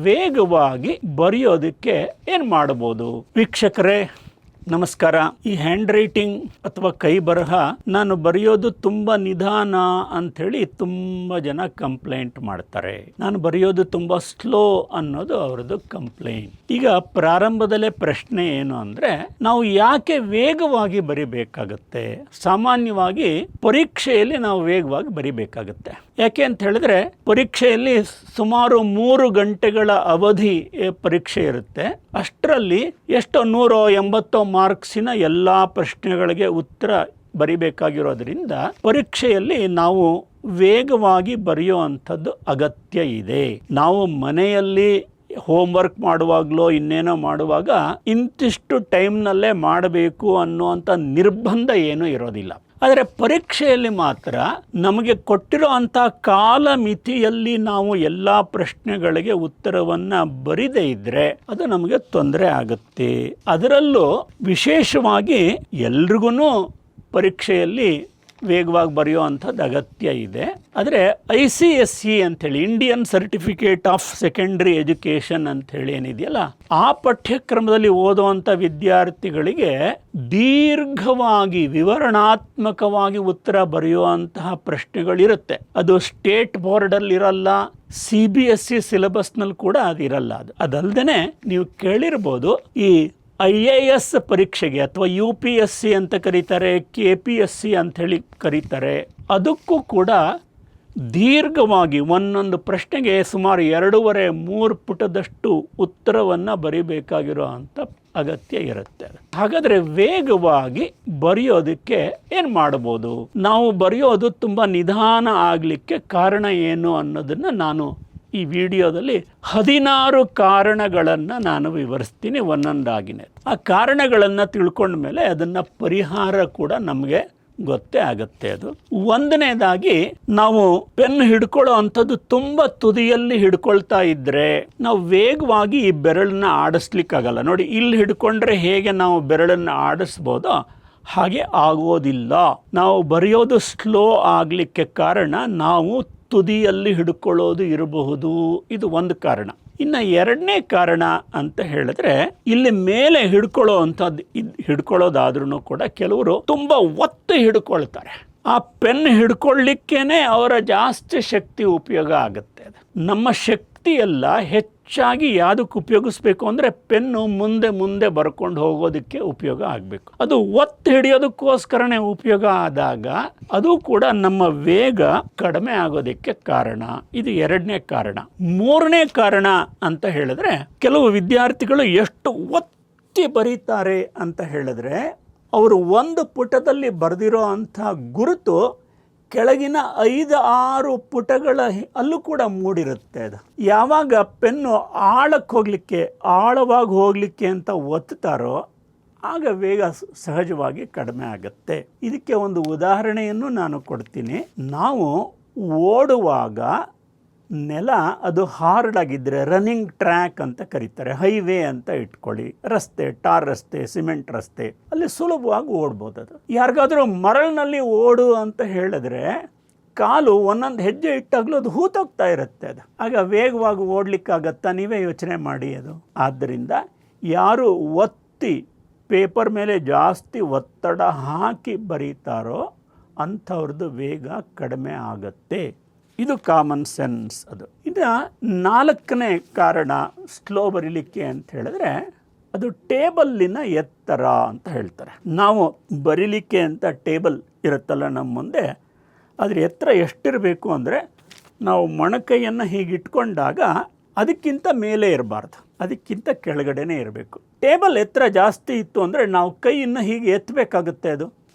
ವೇಗವಾಗಿ ಬರೆಯೋದಕ್ಕೆ ಏನು ಮಾಡಬಹುದು? ವೀಕ್ಷಕರೇ ನಮಸ್ಕಾರ. ಈ ಹ್ಯಾಂಡ್ ರೈಟಿಂಗ್ ಅಥವಾ ಕೈ ಬರಹ ನಾನು ಬರೆಯೋದು ತುಂಬ ನಿಧಾನ ಅಂಥೇಳಿ ತುಂಬ ಜನ ಕಂಪ್ಲೇಂಟ್ ಮಾಡ್ತಾರೆ. ನಾನು ಬರೆಯೋದು ತುಂಬ ಸ್ಲೋ ಅನ್ನೋದು ಅವ್ರದ್ದು ಕಂಪ್ಲೇಂಟ್. ಈಗ ಪ್ರಾರಂಭದಲ್ಲೇ ಪ್ರಶ್ನೆ ಏನು ಅಂದರೆ, ನಾವು ಯಾಕೆ ವೇಗವಾಗಿ ಬರಿಬೇಕಾಗತ್ತೆ? ಸಾಮಾನ್ಯವಾಗಿ ಪರೀಕ್ಷೆಯಲ್ಲಿ ನಾವು ವೇಗವಾಗಿ ಬರಿಬೇಕಾಗತ್ತೆ. ಯಾಕೆ ಅಂತ ಹೇಳಿದ್ರೆ, ಪರೀಕ್ಷೆಯಲ್ಲಿ ಸುಮಾರು 3 ಗಂಟೆಗಳ ಅವಧಿ ಪರೀಕ್ಷೆ ಇರುತ್ತೆ. ಅಷ್ಟರಲ್ಲಿ ಎಷ್ಟೋ 180 ಮಾರ್ಕ್ಸಿನ ಎಲ್ಲ ಪ್ರಶ್ನೆಗಳಿಗೆ ಉತ್ತರ ಬರಿಬೇಕಾಗಿರೋದ್ರಿಂದ ಪರೀಕ್ಷೆಯಲ್ಲಿ ನಾವು ವೇಗವಾಗಿ ಬರೆಯೋ ಅಂಥದ್ದು ಅಗತ್ಯ ಇದೆ. ನಾವು ಮನೆಯಲ್ಲಿ ಹೋಮ್ವರ್ಕ್ ಮಾಡುವಾಗಲೋ ಇನ್ನೇನೋ ಮಾಡುವಾಗ ಇಂತಿಷ್ಟು ಟೈಮ್ನಲ್ಲೇ ಮಾಡಬೇಕು ಅನ್ನುವಂಥ ನಿರ್ಬಂಧ ಏನೂ ಇರೋದಿಲ್ಲ. ಆದರೆ ಪರೀಕ್ಷೆಯಲ್ಲಿ ಮಾತ್ರ ನಮಗೆ ಕೊಟ್ಟಿರೋ ಅಂಥ ಕಾಲಮಿತಿಯಲ್ಲಿ ನಾವು ಎಲ್ಲ ಪ್ರಶ್ನೆಗಳಿಗೆ ಉತ್ತರವನ್ನು ಬರಿದೇ ಇದ್ದರೆ ಅದು ನಮಗೆ ತೊಂದರೆ ಆಗುತ್ತೆ. ಅದರಲ್ಲೂ ವಿಶೇಷವಾಗಿ ಎಲ್ರಿಗೂ ಪರೀಕ್ಷೆಯಲ್ಲಿ ವೇಗವಾಗಿ ಬರೆಯೋ ಅಂಥದ್ದು ಅಗತ್ಯ ಇದೆ. ಆದರೆ ICSE ಅಂಥೇಳಿ Indian certificate of secondary education ಅಂಥೇಳಿ ಏನಿದೆಯಲ್ಲ, ಆ ಪಠ್ಯಕ್ರಮದಲ್ಲಿ ಓದುವಂಥ ವಿದ್ಯಾರ್ಥಿಗಳಿಗೆ ದೀರ್ಘವಾಗಿ ವಿವರಣಾತ್ಮಕವಾಗಿ ಉತ್ತರ ಬರೆಯುವಂತಹ ಪ್ರಶ್ನೆಗಳಿರುತ್ತೆ. ಅದು ಸ್ಟೇಟ್ ಬೋರ್ಡಲ್ಲಿ ಇರಲ್ಲ, CBSE ಸಿಲೆಬಸ್ನಲ್ಲಿ ಕೂಡ ಅದಿರಲ್ಲ. ಅದಲ್ಲದೆ ನೀವು ಕೇಳಿರ್ಬೋದು, ಈ IAS ಪರೀಕ್ಷೆಗೆ ಅಥವಾ UPSC ಅಂತ ಕರೀತಾರೆ, KPSC ಅಂಥೇಳಿ ಕರೀತಾರೆ, ಅದಕ್ಕೂ ಕೂಡ ದೀರ್ಘವಾಗಿ ಒಂದೊಂದು ಪ್ರಶ್ನೆಗೆ ಸುಮಾರು 2.5-3 ಪುಟದಷ್ಟು ಉತ್ತರವನ್ನು ಬರೀಬೇಕಾಗಿರೋ ಅಂಥ ಅಗತ್ಯ ಇರುತ್ತೆ. ಹಾಗಾದರೆ ವೇಗವಾಗಿ ಬರೆಯೋದಕ್ಕೆ ಏನು ಮಾಡ್ಬೋದು? ನಾವು ಬರೆಯೋದು ತುಂಬ ನಿಧಾನ ಆಗಲಿಕ್ಕೆ ಕಾರಣ ಏನು ಅನ್ನೋದನ್ನು ನಾನು ಈ ವಿಡಿಯೋದಲ್ಲಿ 16 ಕಾರಣಗಳನ್ನು ನಾನು ವಿವರಿಸ್ತೀನಿ ಒಂದೊಂದಾಗಿನೇ. ಆ ಕಾರಣಗಳನ್ನು ತಿಳ್ಕೊಂಡ ಮೇಲೆ ಅದನ್ನು ಪರಿಹಾರ ಕೂಡ ನಮಗೆ ಗೊತ್ತೇ ಆಗುತ್ತೆ. ಅದು ಒಂದನೇದಾಗಿ, ನಾವು ಪೆನ್ ಹಿಡ್ಕೊಳ್ಳೋ ಅಂಥದ್ದು ತುಂಬ ತುದಿಯಲ್ಲಿ ಹಿಡ್ಕೊಳ್ತಾ ಇದ್ದರೆ ನಾವು ವೇಗವಾಗಿ ಈ ಬೆರಳನ್ನ ಆಡಿಸ್ಲಿಕ್ಕಾಗಲ್ಲ. ನೋಡಿ, ಇಲ್ಲಿ ಹಿಡ್ಕೊಂಡ್ರೆ ಹೇಗೆ ನಾವು ಬೆರಳನ್ನು ಆಡಿಸ್ಬೋದೋ ಹಾಗೆ ಆಗೋದಿಲ್ಲ. ನಾವು ಬರೆಯೋದು ಸ್ಲೋ ಆಗಲಿಕ್ಕೆ ಕಾರಣ ನಾವು ತುದಿಯಲ್ಲಿ ಹಿಡ್ಕೊಳ್ಳೋದು ಇರಬಹುದು. ಇದು ಒಂದು ಕಾರಣ. ಇನ್ನು ಎರಡನೇ ಕಾರಣ ಅಂತ ಹೇಳಿದ್ರೆ, ಇಲ್ಲಿ ಮೇಲೆ ಹಿಡ್ಕೊಳ್ಳೋ ಅಂಥದ್ದು ಹಿಡ್ಕೊಳ್ಳೋದಾದ್ರೂ ಕೂಡ ಕೆಲವರು ತುಂಬ ಒತ್ತು ಹಿಡ್ಕೊಳ್ತಾರೆ. ಆ ಪೆನ್ ಹಿಡ್ಕೊಳ್ಳಿಕ್ಕೇನೆ ಅವರ ಜಾಸ್ತಿ ಶಕ್ತಿ ಉಪಯೋಗ ಆಗುತ್ತೆ. ನಮ್ಮ ಶಕ್ತಿಯೆಲ್ಲ ಹೆಚ್ಚಾಗಿ ಯಾವುದಕ್ಕೆ ಉಪಯೋಗಿಸ್ಬೇಕು ಅಂದರೆ ಪೆನ್ನು ಮುಂದೆ ಮುಂದೆ ಬರ್ಕೊಂಡು ಹೋಗೋದಕ್ಕೆ ಉಪಯೋಗ ಆಗಬೇಕು. ಅದು ಒತ್ತು ಹಿಡಿಯೋದಕ್ಕೋಸ್ಕರನೇ ಉಪಯೋಗ ಆದಾಗ ಅದು ಕೂಡ ನಮ್ಮ ವೇಗ ಕಡಿಮೆ ಆಗೋದಕ್ಕೆ ಕಾರಣ. ಇದು ಎರಡನೇ ಕಾರಣ. ಮೂರನೇ ಕಾರಣ ಅಂತ ಹೇಳಿದ್ರೆ, ಕೆಲವು ವಿದ್ಯಾರ್ಥಿಗಳು ಎಷ್ಟು ಒತ್ತಿ ಬರೀತಾರೆ ಅಂತ ಹೇಳಿದ್ರೆ, ಅವರು ಒಂದು ಪುಟದಲ್ಲಿ ಬರೆದಿರೋ ಅಂಥ ಗುರುತು ಕೆಳಗಿನ 5-6 ಪುಟಗಳ ಅಲ್ಲೂ ಕೂಡ ಮೂಡಿರುತ್ತೆ. ಅದು ಯಾವಾಗ ಪೆನ್ನು ಆಳವಾಗಿ ಹೋಗಲಿಕ್ಕೆ ಅಂತ ಒತ್ತುತ್ತಾರೋ ಆಗ ವೇಗ ಸಹಜವಾಗಿ ಕಡಿಮೆ ಆಗುತ್ತೆ. ಇದಕ್ಕೆ ಒಂದು ಉದಾಹರಣೆಯನ್ನು ನಾನು ಕೊಡ್ತೀನಿ. ನಾವು ಓಡುವಾಗ ನೆಲ ಅದು ಹಾರ್ಡ್ ಆಗಿದ್ದರೆ ರನ್ನಿಂಗ್ ಟ್ರ್ಯಾಕ್ ಅಂತ ಕರೀತಾರೆ, ಹೈವೇ ಅಂತ ಇಟ್ಕೊಳ್ಳಿ, ರಸ್ತೆ, ಟಾರ್ ರಸ್ತೆ, ಸಿಮೆಂಟ್ ರಸ್ತೆ, ಅಲ್ಲಿ ಸುಲಭವಾಗಿ ಓಡ್ಬೋದು. ಅದು ಯಾರಿಗಾದರೂ ಮರಳಿನಲ್ಲಿ ಓಡು ಅಂತ ಹೇಳಿದ್ರೆ ಕಾಲು ಒಂದೊಂದು ಹೆಜ್ಜೆ ಇಟ್ಟಾಗಲೂ ಅದು ಹೂತೋಗ್ತಾ ಇರುತ್ತೆ. ಅದು ಆಗ ವೇಗವಾಗಿ ಓಡ್ಲಿಕ್ಕಾಗತ್ತಾ? ನೀವೇ ಯೋಚನೆ ಮಾಡಿ. ಅದು ಆದ್ದರಿಂದ ಯಾರು ಒತ್ತಿ ಪೇಪರ್ ಮೇಲೆ ಜಾಸ್ತಿ ಒತ್ತಡ ಹಾಕಿ ಬರೀತಾರೋ ಅಂಥವ್ರದ್ದು ವೇಗ ಕಡಿಮೆ ಆಗುತ್ತೆ. ಇದು ಕಾಮನ್ ಸೆನ್ಸ್. ಅದು ಇನ್ನು 4ನೇ ಕಾರಣ ಸ್ಲೋ ಬರೀಲಿಕ್ಕೆ ಅಂತ ಹೇಳಿದ್ರೆ, ಅದು ಟೇಬಲ್ಲಿನ ಎತ್ತರ ಅಂತ ಹೇಳ್ತಾರೆ. ನಾವು ಬರೀಲಿಕ್ಕೆ ಅಂತ ಟೇಬಲ್ ಇರುತ್ತಲ್ಲ ನಮ್ಮ ಮುಂದೆ, ಅದ್ರ ಎತ್ತರ ಎಷ್ಟಿರಬೇಕು ಅಂದರೆ, ನಾವು ಮೊಣಕೈಯನ್ನು ಹೀಗೆ ಇಟ್ಕೊಂಡಾಗ ಅದಕ್ಕಿಂತ ಮೇಲೆ ಇರಬಾರ್ದು, ಅದಕ್ಕಿಂತ ಕೆಳಗಡೆನೇ ಇರಬೇಕು. ಟೇಬಲ್ ಎತ್ತರ ಜಾಸ್ತಿ ಇತ್ತು ಅಂದರೆ ನಾವು ಕೈಯನ್ನು ಹೀಗೆ ಎತ್ತಬೇಕಾಗುತ್ತೆ. ಅದು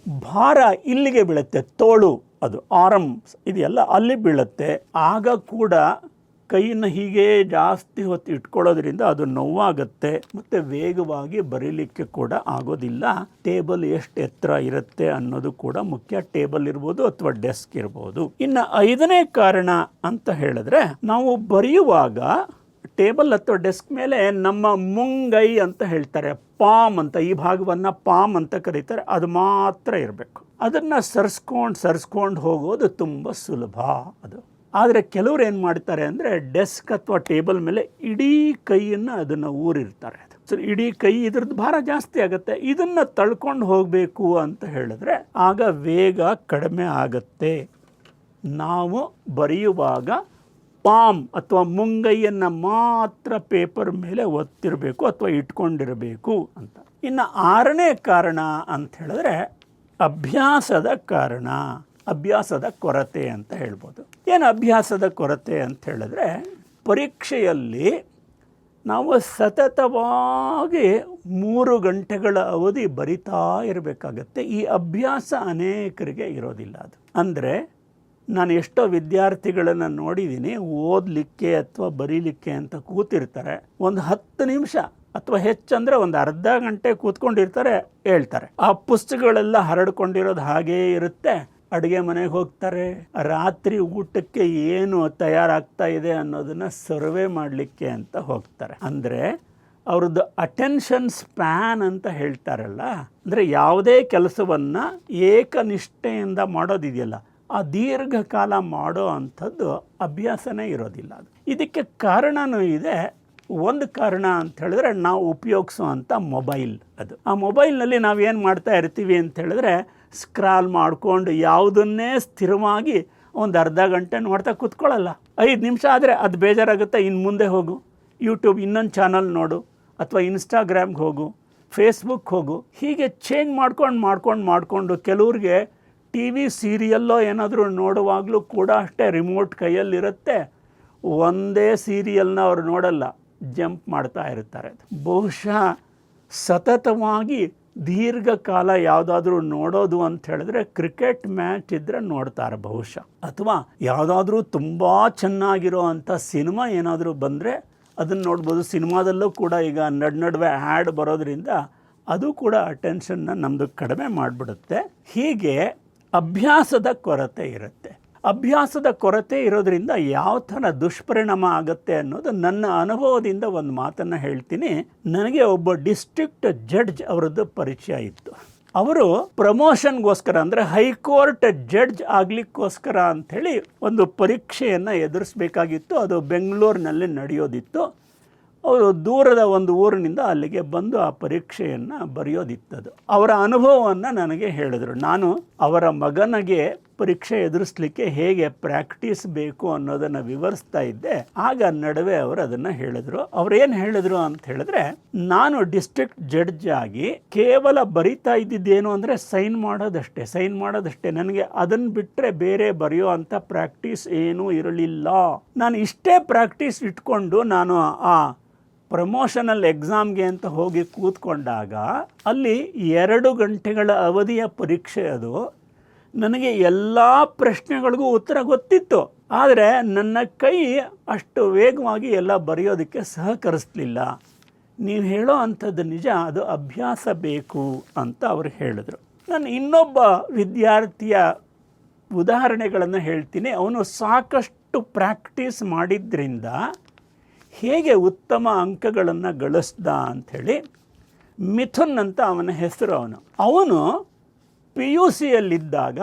ಭಾರ ಇಲ್ಲಿಗೆ ಬೀಳುತ್ತೆ, ತೋಳು, ಅದು ಆರ್ಮ್ಸ್ ಇದೆಲ್ಲ ಅಲ್ಲಿ ಬೀಳುತ್ತೆ. ಆಗ ಕೂಡ ಕೈಯನ್ನು ಹೀಗೆ ಜಾಸ್ತಿ ಹೊತ್ತು ಇಟ್ಕೊಳ್ಳೋದ್ರಿಂದ ಅದು ನೋವಾಗುತ್ತೆ ಮತ್ತು ವೇಗವಾಗಿ ಬರೀಲಿಕ್ಕೆ ಕೂಡ ಆಗೋದಿಲ್ಲ. ಟೇಬಲ್ ಎಷ್ಟು ಎತ್ತರ ಇರುತ್ತೆ ಅನ್ನೋದು ಕೂಡ ಮುಖ್ಯ. ಟೇಬಲ್ ಇರ್ಬೋದು ಅಥವಾ ಡೆಸ್ಕ್ ಇರ್ಬೋದು. ಇನ್ನು 5ನೇ ಕಾರಣ ಅಂತ ಹೇಳಿದ್ರೆ, ನಾವು ಬರೆಯುವಾಗ ಟೇಬಲ್ ಅಥವಾ ಡೆಸ್ಕ್ ಮೇಲೆ ನಮ್ಮ ಮುಂಗೈ ಅಂತ ಹೇಳ್ತಾರೆ, ಪಾಮ್ ಅಂತ, ಈ ಭಾಗವನ್ನು ಪಾಮ್ ಅಂತ ಕರೀತಾರೆ, ಅದು ಮಾತ್ರ ಇರಬೇಕು. ಅದನ್ನು ಸರಿಸ್ಕೊಂಡು ಹೋಗೋದು ತುಂಬ ಸುಲಭ. ಅದು ಆದರೆ ಕೆಲವ್ರು ಏನು ಮಾಡ್ತಾರೆ ಅಂದರೆ ಡೆಸ್ಕ್ ಅಥವಾ ಟೇಬಲ್ ಮೇಲೆ ಇಡೀ ಕೈಯನ್ನು ಅದನ್ನು ಊರಿರ್ತಾರೆ. ಸೊ ಇಡೀ ಕೈ ಇದ್ರದ್ದು ಭಾರ ಜಾಸ್ತಿ ಆಗುತ್ತೆ. ಇದನ್ನು ತಳ್ಕೊಂಡು ಹೋಗಬೇಕು ಅಂತ ಹೇಳಿದ್ರೆ ಆಗ ವೇಗ ಕಡಿಮೆ ಆಗುತ್ತೆ. ನಾವು ಬರೆಯುವಾಗ ಪಾಮ್ ಅಥವಾ ಮುಂಗೈಯನ್ನು ಮಾತ್ರ ಪೇಪರ್ ಮೇಲೆ ಒತ್ತಿರಬೇಕು ಅಥವಾ ಇಟ್ಕೊಂಡಿರಬೇಕು ಅಂತ. ಇನ್ನು 6ನೇ ಕಾರಣ ಅಂತ ಹೇಳಿದ್ರೆ ಅಭ್ಯಾಸದ ಕಾರಣ, ಅಭ್ಯಾಸದ ಕೊರತೆ ಅಂತ ಹೇಳ್ಬೋದು. ಏನು ಅಭ್ಯಾಸದ ಕೊರತೆ ಅಂತ ಹೇಳಿದ್ರೆ ಪರೀಕ್ಷೆಯಲ್ಲಿ ನಾವು ಸತತವಾಗಿ 3 ಗಂಟೆಗಳ ಅವಧಿ ಬರಿತಾ ಇರಬೇಕಾಗತ್ತೆ. ಈ ಅಭ್ಯಾಸ ಅನೇಕರಿಗೆ ಇರೋದಿಲ್ಲ. ಅದು ಅಂದರೆ ನಾನು ಎಷ್ಟೋ ವಿದ್ಯಾರ್ಥಿಗಳನ್ನು ನೋಡಿದ್ದೀನಿ, ಓದಲಿಕ್ಕೆ ಅಥವಾ ಬರೀಲಿಕ್ಕೆ ಅಂತ ಕೂತಿರ್ತಾರೆ. ಒಂದು 10 ನಿಮಿಷ ಅಥವಾ ಹೆಚ್ಚಂದರೆ ಒಂದು ಅರ್ಧ ಗಂಟೆ ಕೂತ್ಕೊಂಡಿರ್ತಾರೆ, ಹೇಳ್ತಾರೆ. ಆ ಪುಸ್ತಕಗಳೆಲ್ಲ ಹರಡ್ಕೊಂಡಿರೋದು ಹಾಗೇ ಇರುತ್ತೆ. ಅಡುಗೆ ಮನೆಗೆ ಹೋಗ್ತಾರೆ, ರಾತ್ರಿ ಊಟಕ್ಕೆ ಏನು ತಯಾರಾಗ್ತಾ ಇದೆ ಅನ್ನೋದನ್ನು ಸರ್ವೆ ಮಾಡಲಿಕ್ಕೆ ಅಂತ ಹೋಗ್ತಾರೆ. ಅಂದರೆ ಅವ್ರದ್ದು ಅಟೆನ್ಷನ್ ಸ್ಪ್ಯಾನ್ ಅಂತ ಹೇಳ್ತಾರಲ್ಲ, ಅಂದರೆ ಯಾವುದೇ ಕೆಲಸವನ್ನು ಏಕನಿಷ್ಠೆಯಿಂದ ಮಾಡೋದಿದೆಯಲ್ಲ, ಆ ದೀರ್ಘಕಾಲ ಮಾಡೋ ಅಂಥದ್ದು ಅಭ್ಯಾಸನೇ ಇರೋದಿಲ್ಲ. ಅದು ಇದಕ್ಕೆ ಕಾರಣವೂ ಇದೆ. ಒಂದು ಕಾರಣ ಅಂತ ಹೇಳಿದ್ರೆ ನಾವು ಉಪಯೋಗಿಸೋವಂಥ ಮೊಬೈಲ್. ಅದು ಆ ಮೊಬೈಲ್ನಲ್ಲಿ ನಾವೇನು ಮಾಡ್ತಾ ಇರ್ತೀವಿ ಅಂತ ಹೇಳಿದ್ರೆ ಸ್ಕ್ರಾಲ್ ಮಾಡಿಕೊಂಡು ಯಾವುದನ್ನೇ ಸ್ಥಿರವಾಗಿ ಒಂದು ಅರ್ಧ ಗಂಟೆ ನೋಡ್ತಾ ಕೂತ್ಕೊಳ್ಳಲ್ಲ. 5 ನಿಮಿಷ ಆದರೆ ಅದು ಬೇಜಾರಾಗುತ್ತೆ, ಇನ್ನು ಮುಂದೆ ಹೋಗು, ಯೂಟ್ಯೂಬ್ ಇನ್ನೊಂದು ಚಾನಲ್ ನೋಡು, ಅಥವಾ ಇನ್ಸ್ಟಾಗ್ರಾಮ್ಗೆ ಹೋಗು, ಫೇಸ್ಬುಕ್ ಹೋಗು. ಹೀಗೆ ಚೇಂಜ್ ಮಾಡ್ಕೊಂಡು ಕೆಲವ್ರಿಗೆ ಟಿ ವಿ ಸೀರಿಯಲ್ಲೋ ಏನಾದರೂ ನೋಡುವಾಗಲೂ ಕೂಡ ಅಷ್ಟೇ ರಿಮೋಟ್ ಕೈಯಲ್ಲಿರುತ್ತೆ. ಒಂದೇ ಸೀರಿಯಲ್ನ ಅವರು ನೋಡಲ್ಲ, ಜಂಪ್ ಮಾಡ್ತಾ ಇರ್ತಾರೆ. ಬಹುಶಃ ಸತತವಾಗಿ ದೀರ್ಘಕಾಲ ಯಾವುದಾದ್ರೂ ನೋಡೋದು ಅಂತ ಹೇಳಿದ್ರೆ ಕ್ರಿಕೆಟ್ ಮ್ಯಾಚ್ ಇದ್ದರೆ ನೋಡ್ತಾರೆ ಬಹುಶಃ, ಅಥವಾ ಯಾವುದಾದ್ರೂ ತುಂಬ ಚೆನ್ನಾಗಿರೋ ಅಂಥ ಸಿನಿಮಾ ಏನಾದರೂ ಬಂದರೆ ಅದನ್ನು ನೋಡ್ಬೋದು. ಸಿನಿಮಾದಲ್ಲೂ ಕೂಡ ಈಗ ನಡುವೆ ಆ್ಯಡ್ ಬರೋದ್ರಿಂದ ಅದು ಕೂಡ ಅಟೆನ್ಷನ್ನ ನಮ್ಮದು ಕಡಿಮೆ ಮಾಡಿಬಿಡುತ್ತೆ. ಹೀಗೆ ಅಭ್ಯಾಸದ ಕೊರತೆ ಇರುತ್ತೆ. ಅಭ್ಯಾಸದ ಕೊರತೆ ಇರೋದ್ರಿಂದ ಯಾವ ಥರ ದುಷ್ಪರಿಣಾಮ ಆಗುತ್ತೆ ಅನ್ನೋದು ನನ್ನ ಅನುಭವದಿಂದ ಒಂದು ಮಾತನ್ನು ಹೇಳ್ತೀನಿ. ನನಗೆ ಒಬ್ಬ ಡಿಸ್ಟ್ರಿಕ್ಟ್ ಜಡ್ಜ್ ಅವರದ್ದು ಪರಿಚಯ ಇತ್ತು. ಅವರು ಪ್ರಮೋಷನ್ಗೋಸ್ಕರ ಅಂದರೆ ಹೈಕೋರ್ಟ್ ಜಡ್ಜ್ ಆಗಲಿಕ್ಕೋಸ್ಕರ ಅಂಥೇಳಿ ಒಂದು ಪರೀಕ್ಷೆಯನ್ನು ಎದುರಿಸಬೇಕಾಗಿತ್ತು. ಅದು ಬೆಂಗಳೂರಿನಲ್ಲಿ ನಡೆಯೋದಿತ್ತು. ಅವರು ದೂರದ ಒಂದು ಊರಿನಿಂದ ಅಲ್ಲಿಗೆ ಬಂದು ಆ ಪರೀಕ್ಷೆಯನ್ನು ಬರೆಯೋದಿತ್ತದು. ಅವರ ಅನುಭವವನ್ನು ನನಗೆ ಹೇಳಿದರು. ನಾನು ಅವರ ಮಗನಿಗೆ ಪರೀಕ್ಷೆ ಎದುರಿಸಲಿಕ್ಕೆ ಹೇಗೆ ಪ್ರಾಕ್ಟೀಸ್ ಬೇಕು ಅನ್ನೋದನ್ನು ವಿವರಿಸ್ತಾ ಇದ್ದೆ. ಆಗ ನಡುವೆ ಅವರು ಅದನ್ನು ಹೇಳಿದರು. ಅವ್ರೇನು ಹೇಳಿದ್ರು ಅಂತ ಹೇಳಿದ್ರೆ, ನಾನು ಡಿಸ್ಟ್ರಿಕ್ಟ್ ಜಡ್ಜ್ ಆಗಿ ಕೇವಲ ಬರಿತಾ ಇದ್ದಿದ್ದೇನು ಅಂದರೆ ಸೈನ್ ಮಾಡೋದಷ್ಟೇ. ನನಗೆ ಅದನ್ನು ಬಿಟ್ಟರೆ ಬೇರೆ ಬರೆಯೋ ಅಂಥ ಪ್ರಾಕ್ಟೀಸ್ ಏನೂ ಇರಲಿಲ್ಲ. ನಾನು ಇಷ್ಟೇ ಪ್ರಾಕ್ಟೀಸ್ ಇಟ್ಕೊಂಡು ನಾನು ಆ ಪ್ರಮೋಷನಲ್ ಎಕ್ಸಾಮ್ಗೆ ಅಂತ ಹೋಗಿ ಕೂತ್ಕೊಂಡಾಗ ಅಲ್ಲಿ 2 ಗಂಟೆಗಳ ಅವಧಿಯ ಪರೀಕ್ಷೆ. ಅದು ನನಗೆ ಎಲ್ಲ ಪ್ರಶ್ನೆಗಳಿಗೂ ಉತ್ತರ ಗೊತ್ತಿತ್ತು, ಆದರೆ ನನ್ನ ಕೈ ಅಷ್ಟು ವೇಗವಾಗಿ ಎಲ್ಲ ಬರೆಯೋದಕ್ಕೆ ಸಹಕರಿಸಲಿಲ್ಲ. ನೀವು ಹೇಳೋ ಅಂಥದ್ದು ನಿಜ, ಅದು ಅಭ್ಯಾಸ ಬೇಕು ಅಂತ ಅವರು ಹೇಳಿದ್ರು. ನಾನು ಇನ್ನೊಬ್ಬ ವಿದ್ಯಾರ್ಥಿಯ ಉದಾಹರಣೆಗಳನ್ನು ಹೇಳ್ತೀನಿ. ಅವನು ಸಾಕಷ್ಟು ಪ್ರಾಕ್ಟೀಸ್ ಮಾಡಿದ್ರಿಂದ ಹೇಗೆ ಉತ್ತಮ ಅಂಕಗಳನ್ನು ಗಳಿಸ್ದ ಅಂಥೇಳಿ. ಮಿಥುನ್ ಅಂತ ಅವನ ಹೆಸರು. ಅವನು PUCಯಲ್ಲಿದ್ದಾಗ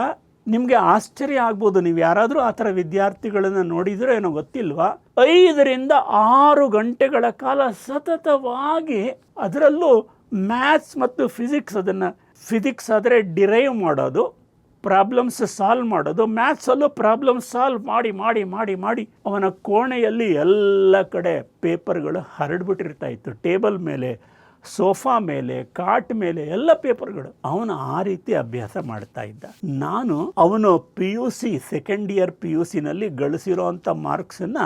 ನಿಮಗೆ ಆಶ್ಚರ್ಯ ಆಗ್ಬೋದು, ನೀವು ಯಾರಾದರೂ ಆ ಥರ ವಿದ್ಯಾರ್ಥಿಗಳನ್ನು ನೋಡಿದರೆ ಏನೋ ಗೊತ್ತಿಲ್ವಾ, 5 ರಿಂದ 6 ಗಂಟೆಗಳ ಕಾಲ ಸತತವಾಗಿ, ಅದರಲ್ಲೂ ಮ್ಯಾಥ್ಸ್ ಮತ್ತು ಫಿಸಿಕ್ಸ್, ಅದನ್ನು ಫಿಸಿಕ್ಸ್ ಆದರೆ ಡಿರೈವ್ ಮಾಡೋದು, ಪ್ರಾಬ್ಲಮ್ಸ್ ಸಾಲ್ವ್ ಮಾಡೋದು, ಮ್ಯಾಥ್ಸಲ್ಲೂ ಪ್ರಾಬ್ಲಮ್ ಸಾಲ್ವ್ ಮಾಡಿ ಮಾಡಿ ಮಾಡಿ ಮಾಡಿ ಅವನ ಕೋಣೆಯಲ್ಲಿ ಎಲ್ಲ ಕಡೆ ಪೇಪರ್ಗಳು ಹರಡ್ಬಿಟ್ಟಿರ್ತಾ ಇತ್ತು. ಟೇಬಲ್ ಮೇಲೆ, ಸೋಫಾ ಮೇಲೆ, ಕಾಟ್ ಮೇಲೆ ಎಲ್ಲ ಪೇಪರ್ಗಳು. ಅವನು ಆ ರೀತಿ ಅಭ್ಯಾಸ ಮಾಡ್ತಾ ಇದ್ದ. ನಾನು ಅವನು PUC ಸೆಕೆಂಡ್ ಇಯರ್ PUCನಲ್ಲಿ ಗಳಿಸಿರೋ ಅಂಥ ಮಾರ್ಕ್ಸನ್ನು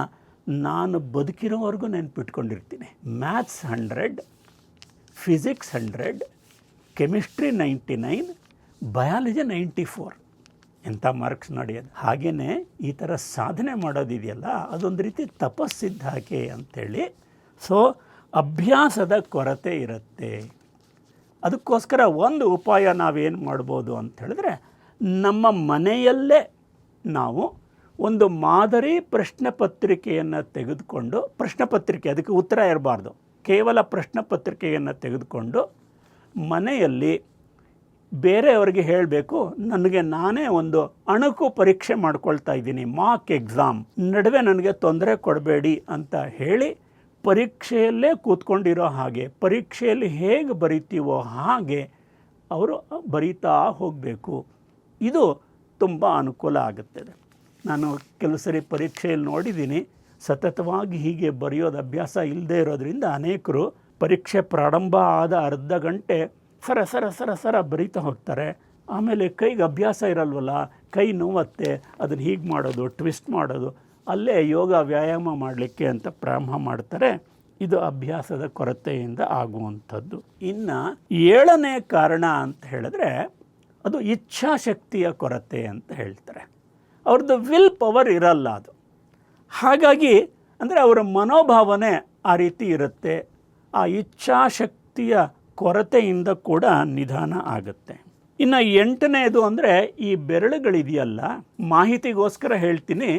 ನಾನು ಬದುಕಿರೋವರೆಗೂ ನೆನ್ಪಿಟ್ಕೊಂಡಿರ್ತೀನಿ. Maths 100, physics 100, chemistry 99, biology 94. ಎಂಥ ಮಾರ್ಕ್ಸ್ ನೋಡಿ ಅದು. ಹಾಗೆಯೇ ಈ ಥರ ಸಾಧನೆ ಮಾಡೋದಿದೆಯಲ್ಲ, ಅದೊಂದು ರೀತಿ ತಪಸ್ಸಿದ್ದ ಹಾಗೆ ಅಂಥೇಳಿ. ಸೊ ಅಭ್ಯಾಸದ ಕೊರತೆ ಇರುತ್ತೆ. ಅದಕ್ಕೋಸ್ಕರ ಒಂದು ಉಪಾಯ ನಾವೇನು ಮಾಡ್ಬೋದು ಅಂತ ಹೇಳಿದ್ರೆ, ನಮ್ಮ ಮನೆಯಲ್ಲೇ ನಾವು ಒಂದು ಮಾದರಿ ಪ್ರಶ್ನೆ ಪತ್ರಿಕೆಯನ್ನು ತೆಗೆದುಕೊಂಡು, ಅದಕ್ಕೆ ಉತ್ತರ ಇರಬಾರ್ದು, ಕೇವಲ ಪ್ರಶ್ನೆ ಪತ್ರಿಕೆಯನ್ನು ತೆಗೆದುಕೊಂಡು ಮನೆಯಲ್ಲಿ ಬೇರೆಯವರಿಗೆ ಹೇಳಬೇಕು, ನನಗೆ ನಾನೇ ಒಂದು ಅಣಕು ಪರೀಕ್ಷೆ ಮಾಡ್ಕೊಳ್ತಾ ಇದ್ದೀನಿ, ಮಾಕ್ ಎಕ್ಸಾಮ್, ನಡುವೆ ನನಗೆ ತೊಂದರೆ ಕೊಡಬೇಡಿ ಅಂತ ಹೇಳಿ ಪರೀಕ್ಷೆಯಲ್ಲೇ ಕೂತ್ಕೊಂಡಿರೋ ಹಾಗೆ, ಪರೀಕ್ಷೆಯಲ್ಲಿ ಹೇಗೆ ಬರಿತೀವೋ ಹಾಗೆ ಅವರು ಬರೀತಾ ಹೋಗಬೇಕು. ಇದು ತುಂಬ ಅನುಕೂಲ ಆಗುತ್ತದೆ. ನಾನು ಕೆಲವು ಸರಿ ಪರೀಕ್ಷೆಯಲ್ಲಿ ನೋಡಿದ್ದೀನಿ, ಸತತವಾಗಿ ಹೀಗೆ ಬರೆಯೋದು ಅಭ್ಯಾಸ ಇಲ್ಲದೆ ಇರೋದ್ರಿಂದ ಅನೇಕರು ಪರೀಕ್ಷೆ ಪ್ರಾರಂಭ ಆದ ಅರ್ಧ ಗಂಟೆ ಸರ ಸರ ಸರ ಸರ ಬರೀತಾ ಹೋಗ್ತಾರೆ. ಆಮೇಲೆ ಕೈಗೆ ಅಭ್ಯಾಸ ಇರಲ್ವಲ್ಲ, ಕೈ ನೋವತ್ತೆ, ಅದನ್ನು ಹೀಗೆ ಮಾಡೋದು, ಟ್ವಿಸ್ಟ್ ಮಾಡೋದು, ಅಲ್ಲೇ ಯೋಗ ವ್ಯಾಯಾಮ ಮಾಡಲಿಕ್ಕೆ ಅಂತ ಪ್ರಾರಂಭ ಮಾಡ್ತಾರೆ. ಇದು ಅಭ್ಯಾಸದ ಕೊರತೆಯಿಂದ ಆಗುವಂಥದ್ದು. ಇನ್ನು 7ನೇ ಕಾರಣ ಅಂತ ಹೇಳಿದ್ರೆ ಅದು ಇಚ್ಛಾಶಕ್ತಿಯ ಕೊರತೆ ಅಂತ ಹೇಳ್ತಾರೆ. ಅವ್ರದ್ದು ವಿಲ್ ಪವರ್ ಇರಲ್ಲ ಅದು. ಹಾಗಾಗಿ ಅಂದರೆ ಅವರ ಮನೋಭಾವನೆ ಆ ರೀತಿ ಇರುತ್ತೆ. ಆ ಇಚ್ಛಾಶಕ್ತಿಯ ಕೊರತೆಯಿಂದ ಕೂಡ ನಿಧಾನ ಆಗುತ್ತೆ. ಇನ್ನು 8ನೇದು ಅಂದರೆ ಈ ಬೆರಳುಗಳಿದೆಯಲ್ಲ, ಮಾಹಿತಿಗೋಸ್ಕರ ಹೇಳ್ತೀನಿ,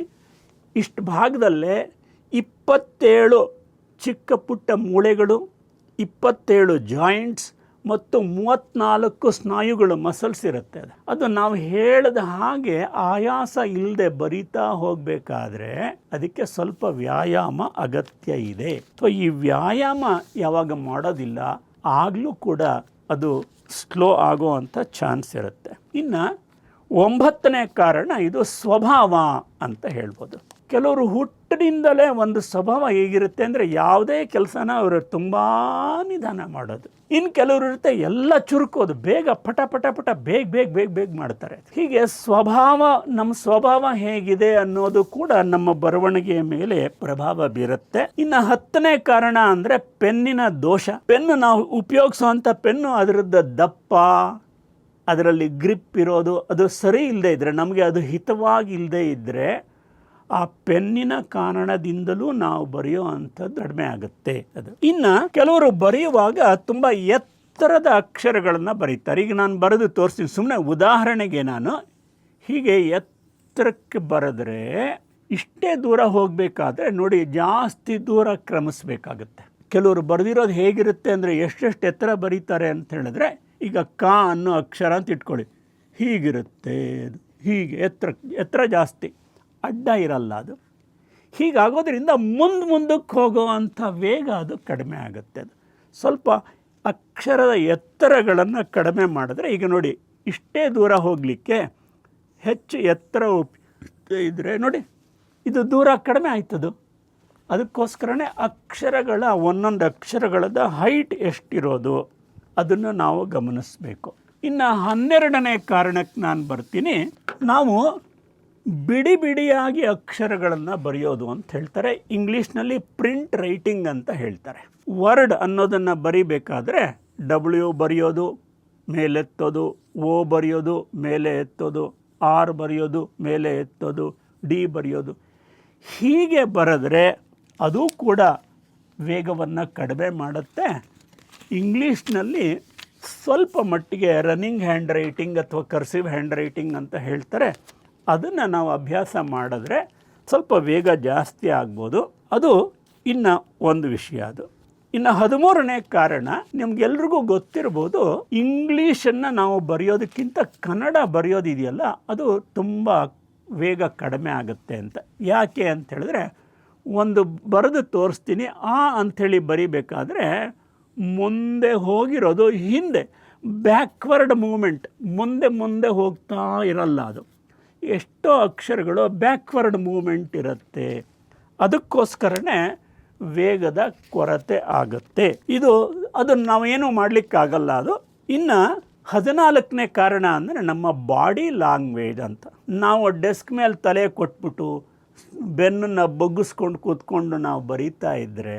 ಇಷ್ಟು ಭಾಗದಲ್ಲೇ 27 ಚಿಕ್ಕ ಪುಟ್ಟ ಮೂಳೆಗಳು, 27 ಜಾಯಿಂಟ್ಸ್ ಮತ್ತು 34 ಸ್ನಾಯುಗಳು, ಮಸಲ್ಸ್ ಇರುತ್ತೆ. ಅದು ನಾವು ಹೇಳಿದ ಹಾಗೆ ಆಯಾಸ ಇಲ್ಲದೆ ಬರಿತಾ ಹೋಗಬೇಕಾದ್ರೆ ಅದಕ್ಕೆ ಸ್ವಲ್ಪ ವ್ಯಾಯಾಮ ಅಗತ್ಯ ಇದೆ. ಸೊ ಈ ವ್ಯಾಯಾಮ ಯಾವಾಗ ಮಾಡೋದಿಲ್ಲ ಆಗಲೂ ಕೂಡ ಅದು ಸ್ಲೋ ಆಗೋ ಅಂಥ ಚಾನ್ಸ್ ಇರುತ್ತೆ. ಇನ್ನು 9ನೇ ಕಾರಣ ಇದು ಸ್ವಭಾವ ಅಂತ ಹೇಳ್ಬೋದು. ಕೆಲವರು ಹುಟ್ಟಿನಿಂದಲೇ ಒಂದು ಸ್ವಭಾವ ಹೇಗಿರುತ್ತೆ ಅಂದರೆ ಯಾವುದೇ ಕೆಲಸನ ಅವರು ತುಂಬ ನಿಧಾನ ಮಾಡೋದು. ಇನ್ನು ಕೆಲವರು ಇರುತ್ತೆ ಎಲ್ಲ ಚುರುಕೋದು, ಬೇಗ ಪಟ ಪಟ ಪಟ ಬೇಗ ಬೇಗ ಬೇಗ ಬೇಗ ಮಾಡ್ತಾರೆ. ಹೀಗೆ ಸ್ವಭಾವ, ನಮ್ಮ ಸ್ವಭಾವ ಹೇಗಿದೆ ಅನ್ನೋದು ಕೂಡ ನಮ್ಮ ಬರವಣಿಗೆಯ ಮೇಲೆ ಪ್ರಭಾವ ಬೀರುತ್ತೆ. ಇನ್ನು 10ನೇ ಕಾರಣ ಅಂದರೆ ಪೆನ್ನಿನ ದೋಷ. ಪೆನ್ನು, ನಾವು ಉಪಯೋಗಿಸುವಂಥ ಪೆನ್ನು ಅದರದ್ದು ದಪ್ಪ, ಅದರಲ್ಲಿ ಗ್ರಿಪ್ ಇರೋದು ಅದು ಸರಿ ಇಲ್ಲದೆ ಇದ್ದರೆ, ನಮಗೆ ಅದು ಹಿತವಾಗಿ ಇಲ್ಲದೆ ಇದ್ದರೆ ಆ ಪೆನ್ನಿನ ಕಾರಣದಿಂದಲೂ ನಾವು ಬರೆಯೋ ಅಂಥದ್ದು ಕಡಿಮೆ ಆಗುತ್ತೆ ಅದು. ಇನ್ನು ಕೆಲವರು ಬರೆಯುವಾಗ ತುಂಬ ಎತ್ತರದ ಅಕ್ಷರಗಳನ್ನು ಬರೀತಾರೆ. ಈಗ ನಾನು ಬರೆದು ತೋರಿಸ್ತೀನಿ, ಸುಮ್ಮನೆ ಉದಾಹರಣೆಗೆ ನಾನು ಹೀಗೆ ಎತ್ತರಕ್ಕೆ ಬರೆದ್ರೆ ಇಷ್ಟೇ ದೂರ ಹೋಗಬೇಕಾದ್ರೆ ನೋಡಿ ಜಾಸ್ತಿ ದೂರ ಕ್ರಮಿಸ್ಬೇಕಾಗುತ್ತೆ. ಕೆಲವರು ಬರೆದಿರೋದು ಹೇಗಿರುತ್ತೆ ಅಂದರೆ ಎಷ್ಟೆಷ್ಟು ಎತ್ತರ ಬರೀತಾರೆ ಅಂತ ಹೇಳಿದ್ರೆ, ಈಗ ಕ ಅನ್ನೋ ಅಕ್ಷರ ಅಂತ ಇಟ್ಕೊಳ್ಳಿ, ಹೀಗಿರುತ್ತೆ ಅದು, ಹೀಗೆ ಎತ್ತರ ಜಾಸ್ತಿ, ಅಡ್ಡ ಇರಲ್ಲ ಅದು. ಹೀಗಾಗೋದ್ರಿಂದ ಮುಂದಕ್ಕೆ ಹೋಗೋವಂಥ ವೇಗ ಅದು ಕಡಿಮೆ ಆಗುತ್ತೆ. ಅದು ಸ್ವಲ್ಪ ಅಕ್ಷರದ ಎತ್ತರಗಳನ್ನು ಕಡಿಮೆ ಮಾಡಿದ್ರೆ, ಈಗ ನೋಡಿ ಇಷ್ಟೇ ದೂರ ಹೋಗಲಿಕ್ಕೆ ಹೆಚ್ಚು ಎತ್ತರ ಇದ್ದರೆ ನೋಡಿ ಇದು ದೂರ ಕಡಿಮೆ ಆಯ್ತದು. ಅದಕ್ಕೋಸ್ಕರನೇ ಅಕ್ಷರಗಳ ಒಂದೊಂದು ಅಕ್ಷರಗಳದ ಹೈಟ್ ಎಷ್ಟಿರೋದು ಅದನ್ನು ನಾವು ಗಮನಿಸಬೇಕು. ಇನ್ನು 12ನೇ ಕಾರಣಕ್ಕೆ ನಾನು ಬರ್ತೀನಿ. ನಾವು ಬಿಡಿ ಬಿಡಿಯಾಗಿ ಅಕ್ಷರಗಳನ್ನು ಬರೆಯೋದು ಅಂತ ಹೇಳ್ತಾರೆ. ಇಂಗ್ಲೀಷ್ನಲ್ಲಿ ಪ್ರಿಂಟ್ ರೈಟಿಂಗ್ ಅಂತ ಹೇಳ್ತಾರೆ. ವರ್ಡ್ ಅನ್ನೋದನ್ನು ಬರಿಬೇಕಾದ್ರೆ ಡಬ್ಲ್ಯೂ ಬರೆಯೋದು, ಮೇಲೆತ್ತೋದು, ಓ ಬರೆಯೋದು, ಮೇಲೆ ಎತ್ತೋದು, ಆರ್ ಬರೆಯೋದು, ಮೇಲೆ ಎತ್ತೋದು, ಡಿ ಬರೆಯೋದು, ಹೀಗೆ ಬರೆದ್ರೆ ಅದು ಕೂಡ ವೇಗವನ್ನು ಕಡಿಮೆ ಮಾಡುತ್ತೆ. ಇಂಗ್ಲೀಷ್ನಲ್ಲಿ ಸ್ವಲ್ಪ ಮಟ್ಟಿಗೆ ರನ್ನಿಂಗ್ ಹ್ಯಾಂಡ್ ರೈಟಿಂಗ್ ಅಥವಾ ಕರ್ಸಿವ್ ಹ್ಯಾಂಡ್ ರೈಟಿಂಗ್ ಅಂತ ಹೇಳ್ತಾರೆ. ಅದನ್ನು ನಾವು ಅಭ್ಯಾಸ ಮಾಡಿದ್ರೆ ಸ್ವಲ್ಪ ವೇಗ ಜಾಸ್ತಿ ಆಗ್ಬೋದು. ಅದು ಇನ್ನು ಒಂದು ವಿಷಯ. ಅದು ಇನ್ನು 13ನೇ ಕಾರಣ, ನಿಮ್ಗೆಲ್ರಿಗೂ ಗೊತ್ತಿರ್ಬೋದು, ಇಂಗ್ಲೀಷನ್ನು ನಾವು ಬರೆಯೋದಕ್ಕಿಂತ ಕನ್ನಡ ಬರೆಯೋದಿದೆಯಲ್ಲ ಅದು ತುಂಬ ವೇಗ ಕಡಿಮೆ ಆಗುತ್ತೆ ಅಂತ. ಯಾಕೆ ಅಂತ ಹೇಳಿದ್ರೆ, ಒಂದು ಬರೆದು ತೋರಿಸ್ತೀನಿ, ಆ ಅಂಥೇಳಿ ಬರಿಬೇಕಾದ್ರೆ ಮುಂದೆ ಹೋಗಿರೋದು ಹಿಂದೆ, ಬ್ಯಾಕ್ವರ್ಡ್ ಮೂಮೆಂಟ್, ಮುಂದೆ ಹೋಗ್ತಾ ಇರಲ್ಲ ಅದು. ಎಷ್ಟೋ ಅಕ್ಷರಗಳು ಬ್ಯಾಕ್ವರ್ಡ್ ಮೂಮೆಂಟ್ ಇರುತ್ತೆ. ಅದಕ್ಕೋಸ್ಕರನೇ ವೇಗದ ಕೊರತೆ ಆಗುತ್ತೆ. ಅದನ್ನು ನಾವೇನು ಮಾಡಲಿಕ್ಕಾಗಲ್ಲ ಅದು. ಇನ್ನು 14ನೇ ಕಾರಣ ಅಂದರೆ ನಮ್ಮ ಬಾಡಿ ಲ್ಯಾಂಗ್ವೇಜ್ ಅಂತ. ನಾವು ಡೆಸ್ಕ್ ಮೇಲೆ ತಲೆ ಕೊಟ್ಬಿಟ್ಟು ಬೆನ್ನನ್ನು ಬಗ್ಗಿಸ್ಕೊಂಡು ಕೂತ್ಕೊಂಡು ನಾವು ಬರೀತಾ ಇದ್ದರೆ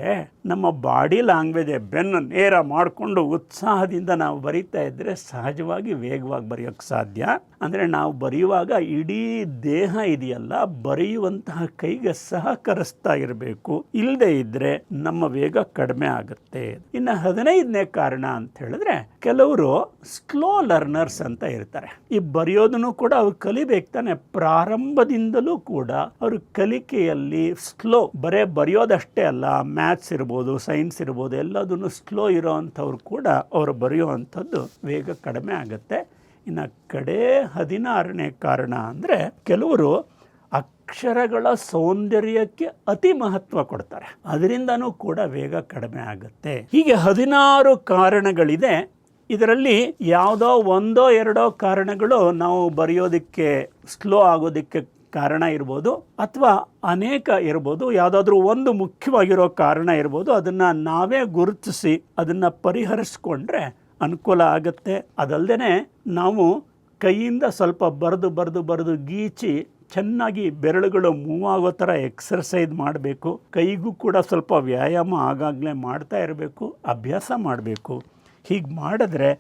ನಮ್ಮ ಬಾಡಿ ಲ್ಯಾಂಗ್ವೇಜ್, ಬೆನ್ನು ನೇರ ಮಾಡಿಕೊಂಡು ಉತ್ಸಾಹದಿಂದ ನಾವು ಬರೀತಾ ಇದ್ದರೆ ಸಹಜವಾಗಿ ವೇಗವಾಗಿ ಬರೆಯೋಕ್ಕೆ ಸಾಧ್ಯ. ಅಂದರೆ ನಾವು ಬರೆಯುವಾಗ ಇಡೀ ದೇಹ ಇದೆಯಲ್ಲ, ಬರೆಯುವಂತಹ ಕೈಗೆ ಸಹಕರಿಸ್ತಾ ಇರಬೇಕು. ಇಲ್ಲದೆ ಇದ್ದರೆ ನಮ್ಮ ವೇಗ ಕಡಿಮೆ ಆಗುತ್ತೆ. ಇನ್ನು 15ನೇ ಕಾರಣ ಅಂತ ಹೇಳಿದ್ರೆ, ಕೆಲವರು ಸ್ಲೋ ಲರ್ನರ್ಸ್ ಅಂತ ಇರ್ತಾರೆ. ಈ ಬರೆಯೋದನ್ನು ಕೂಡ ಅವ್ರು ಕಲಿಬೇಕು ತಾನೆ. ಪ್ರಾರಂಭದಿಂದಲೂ ಕೂಡ ಅವರು ಕಲಿಕೆಯಲ್ಲಿ ಸ್ಲೋ, ಬರೇ ಬರೆಯೋದಷ್ಟೇ ಅಲ್ಲ, ಮ್ಯಾಥ್ಸ್ ಇರ್ಬೋದು, ಸೈನ್ಸ್ ಇರ್ಬೋದು, ಎಲ್ಲದನ್ನು ಸ್ಲೋ ಇರೋ ಅಂಥವ್ರು ಕೂಡ ಅವರು ಬರೆಯೋ ಅಂಥದ್ದು ವೇಗ ಕಡಿಮೆ ಆಗುತ್ತೆ. ಇನ್ನು ಕಡೆ 16ನೇ ಕಾರಣ ಅಂದರೆ ಕೆಲವರು ಅಕ್ಷರಗಳ ಸೌಂದರ್ಯಕ್ಕೆ ಅತಿ ಮಹತ್ವ ಕೊಡ್ತಾರೆ, ಅದರಿಂದನೂ ಕೂಡ ವೇಗ ಕಡಿಮೆ ಆಗುತ್ತೆ. ಹೀಗೆ 16 ಕಾರಣಗಳಿದೆ. ಇದರಲ್ಲಿ ಯಾವುದೋ ಒಂದೋ ಎರಡೋ ಕಾರಣಗಳು ನಾವು ಬರೆಯೋದಕ್ಕೆ ಸ್ಲೋ ಆಗೋದಕ್ಕೆ ಕಾರಣ ಇರ್ಬೋದು, ಅಥವಾ ಅನೇಕ ಇರ್ಬೋದು. ಯಾವುದಾದ್ರೂ ಒಂದು ಮುಖ್ಯವಾಗಿರೋ ಕಾರಣ ಇರ್ಬೋದು. ಅದನ್ನು ನಾವೇ ಗುರುತಿಸಿ ಅದನ್ನು ಪರಿಹರಿಸ್ಕೊಂಡ್ರೆ ಅನುಕೂಲ ಆಗುತ್ತೆ. ಅದಲ್ಲದೆ ನಾವು ಕೈಯಿಂದ ಸ್ವಲ್ಪ ಬರೆದು ಗೀಚಿ ಚೆನ್ನಾಗಿ ಬೆರಳುಗಳು ಮೂವ್ ಆಗೋ ಥರ ಎಕ್ಸರ್ಸೈಸ್ ಮಾಡಬೇಕು. ಕೈಗೂ ಕೂಡ ಸ್ವಲ್ಪ ವ್ಯಾಯಾಮ ಆಗಾಗಲೇ ಮಾಡ್ತಾ ಇರಬೇಕು, ಅಭ್ಯಾಸ ಮಾಡಬೇಕು. ಹೀಗೆ ಮಾಡಿದ್ರೆ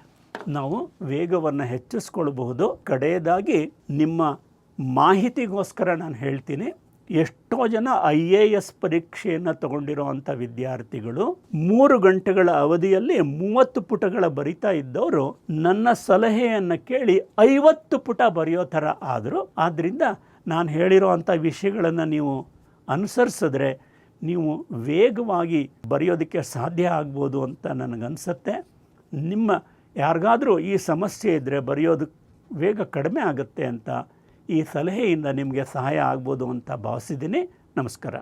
ನಾವು ವೇಗವನ್ನು ಹೆಚ್ಚಿಸ್ಕೊಳ್ಬಹುದು. ಕಡೆಯದಾಗಿ ನಿಮ್ಮ ಮಾಹಿತಿಗೋಸ್ಕರ ನಾನು ಹೇಳ್ತೀನಿ, ಎಷ್ಟೋ ಜನ IAS ಪರೀಕ್ಷೆಯನ್ನು ತಗೊಂಡಿರೋವಂಥ ವಿದ್ಯಾರ್ಥಿಗಳು 3 ಗಂಟೆಗಳ ಅವಧಿಯಲ್ಲಿ 30 ಪುಟಗಳ ಬರಿತಾ ಇದ್ದವರು ನನ್ನ ಸಲಹೆಯನ್ನು ಕೇಳಿ 50 ಪುಟ ಬರೆಯೋ ಥರ ಆದರು. ಆದ್ದರಿಂದ ನಾನು ಹೇಳಿರೋ ಅಂಥ ವಿಷಯಗಳನ್ನು ನೀವು ಅನುಸರಿಸಿದ್ರೆ ನೀವು ವೇಗವಾಗಿ ಬರೆಯೋದಕ್ಕೆ ಸಾಧ್ಯ ಆಗ್ಬೋದು ಅಂತ ನನಗನ್ಸುತ್ತೆ. ನಿಮ್ಮ ಯಾರಿಗಾದರೂ ಈ ಸಮಸ್ಯೆ ಇದ್ದರೆ ಬರೆಯೋದು ವೇಗ ಕಡಿಮೆ ಆಗುತ್ತೆ ಅಂತ ಈ ಸಲಹೆಯಿಂದ ನಿಮಗೆ ಸಹಾಯ ಆಗ್ಬೋದು ಅಂತ ಭಾವಿಸಿದ್ದೀನಿ. ನಮಸ್ಕಾರ.